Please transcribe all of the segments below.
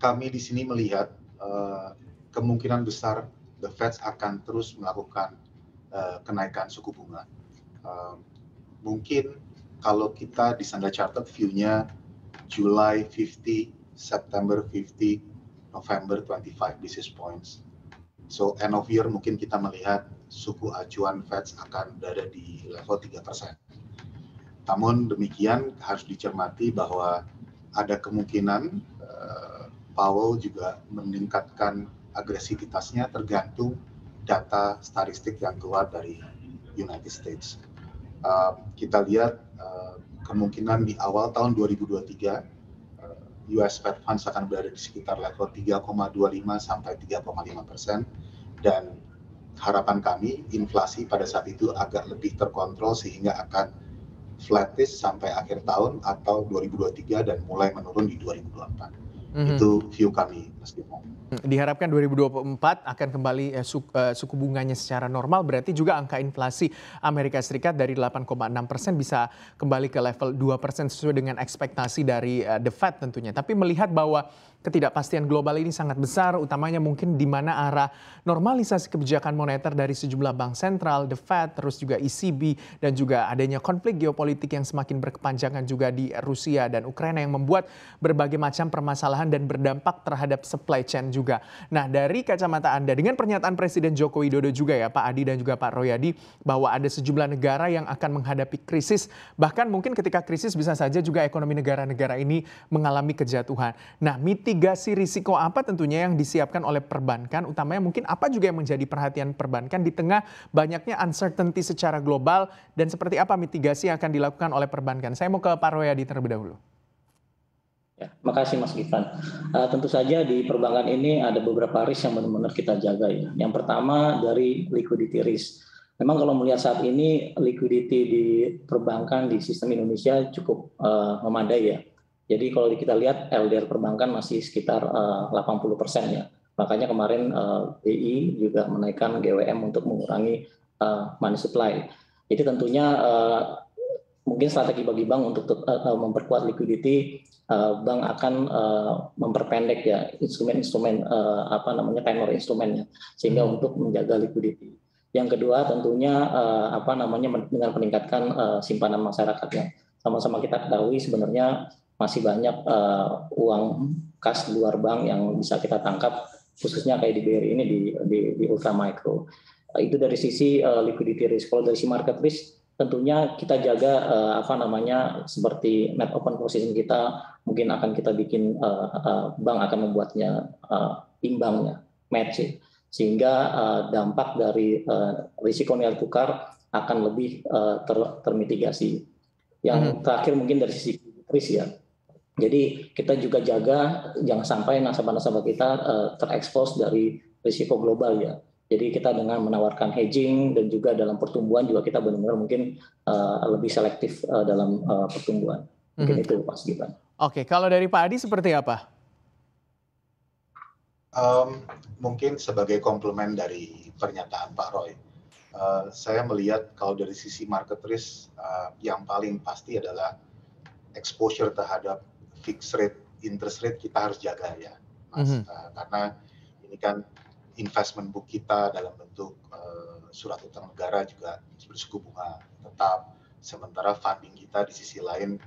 kami di sini melihat kemungkinan besar The Fed akan terus melakukan kenaikan suku bunga. Mungkin kalau kita di Standard Chartered view-nya July 50, September 50, November 25 basis points. So end of year mungkin kita melihat suku acuan Fed akan berada di level 3%. Namun demikian harus dicermati bahwa ada kemungkinan Powell juga meningkatkan agresivitasnya tergantung data statistik yang keluar dari United States. Kita lihat kemungkinan di awal tahun 2023 US Fed Funds akan berada di sekitar level 3,25 sampai 3,5%, dan harapan kami inflasi pada saat itu agak lebih terkontrol sehingga akan flattish sampai akhir tahun atau 2023 dan mulai menurun di 2024. Itu view kami, Mas Bimo. Diharapkan 2024 akan kembali suku bunganya secara normal, berarti juga angka inflasi Amerika Serikat dari 8,6% bisa kembali ke level 2% sesuai dengan ekspektasi dari The Fed tentunya. Tapi melihat bahwa ketidakpastian global ini sangat besar, utamanya mungkin di mana arah normalisasi kebijakan moneter dari sejumlah bank sentral, The Fed, terus juga ECB, dan juga adanya konflik geopolitik yang semakin berkepanjangan juga di Rusia dan Ukraina yang membuat berbagai macam permasalahan dan berdampak terhadap supply chain juga. Nah, dari kacamata Anda, dengan pernyataan Presiden Joko Widodo juga ya Pak Adi dan juga Pak Royadi, bahwa ada sejumlah negara yang akan menghadapi krisis, bahkan mungkin ketika krisis bisa saja juga ekonomi negara-negara ini mengalami kejatuhan. Nah, mitigasi risiko apa tentunya yang disiapkan oleh perbankan, utamanya mungkin apa juga yang menjadi perhatian perbankan di tengah banyaknya uncertainty secara global, dan seperti apa mitigasi yang akan dilakukan oleh perbankan? Saya mau ke Pak Royadi terlebih dahulu. Ya, makasih Mas Gifan. Tentu saja di perbankan ini ada beberapa risk yang benar-benar kita jaga ya. Yang pertama dari liquidity risk. Memang kalau melihat saat ini liquidity di perbankan di sistem Indonesia cukup memadai ya. Jadi kalau kita lihat LDR perbankan masih sekitar 80% ya. Makanya kemarin BI juga menaikkan GWM untuk mengurangi money supply. Jadi tentunya mungkin strategi bagi bank untuk memperkuat liquidity, bank akan memperpendek ya instrumen-instrumen tenor instrumennya sehingga untuk menjaga liquidity. Yang kedua tentunya dengan meningkatkan simpanan masyarakatnya. Sama-sama kita ketahui sebenarnya masih banyak uang kas di luar bank yang bisa kita tangkap, khususnya kayak di BRI ini di ultra micro. Itu dari sisi liquidity risk. Kalau dari sisi market risk, tentunya kita jaga seperti net open position kita, mungkin akan kita bikin bank akan membuatnya imbangnya match, sehingga dampak dari risiko nilai tukar akan lebih termitigasi. Yang terakhir mungkin dari sisi risk ya. Jadi kita juga jaga jangan sampai nasabah-nasabah kita terekspos dari risiko global ya. Jadi kita dengan menawarkan hedging dan juga dalam pertumbuhan juga kita benar-benar mungkin lebih selektif dalam pertumbuhan. Mungkin itu Mas Gibran. Oke, kalau dari Pak Adi seperti apa? Mungkin sebagai komplement dari pernyataan Pak Roy, saya melihat kalau dari sisi market risk yang paling pasti adalah exposure terhadap fixed rate, interest rate kita harus jaga ya, Mas. Karena ini kan investment book kita dalam bentuk surat utang negara juga bersuku bunga tetap, sementara funding kita di sisi lain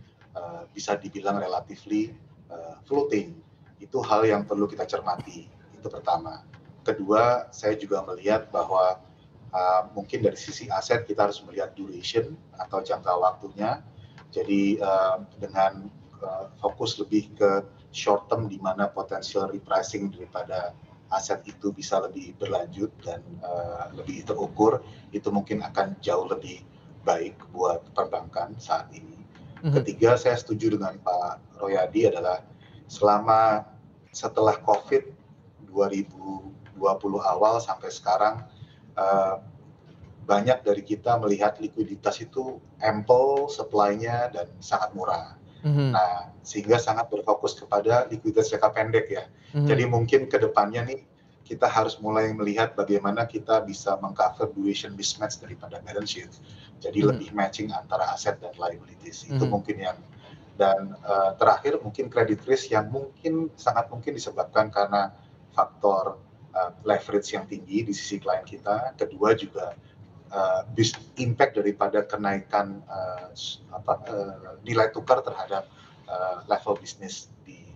bisa dibilang relatively floating. Itu hal yang perlu kita cermati, itu pertama. Kedua, saya juga melihat bahwa mungkin dari sisi aset kita harus melihat duration atau jangka waktunya. Jadi dengan fokus lebih ke short term di mana potensial repricing daripada aset itu bisa lebih berlanjut dan lebih terukur, itu mungkin akan jauh lebih baik buat perbankan saat ini. Ketiga, saya setuju dengan Pak Royadi adalah setelah COVID 2020 awal sampai sekarang, banyak dari kita melihat likuiditas itu ample supply-nya dan sangat murah. Nah, sehingga sangat berfokus kepada likuiditas jangka pendek ya. Jadi mungkin ke depannya nih kita harus mulai melihat bagaimana kita bisa mengcover duration mismatch daripada balance sheet. Jadi lebih matching antara aset dan liabilities. Itu mungkin yang Dan terakhir mungkin credit risk yang sangat mungkin disebabkan karena faktor leverage yang tinggi di sisi klien kita. Kedua juga impact daripada kenaikan nilai tukar terhadap level bisnis di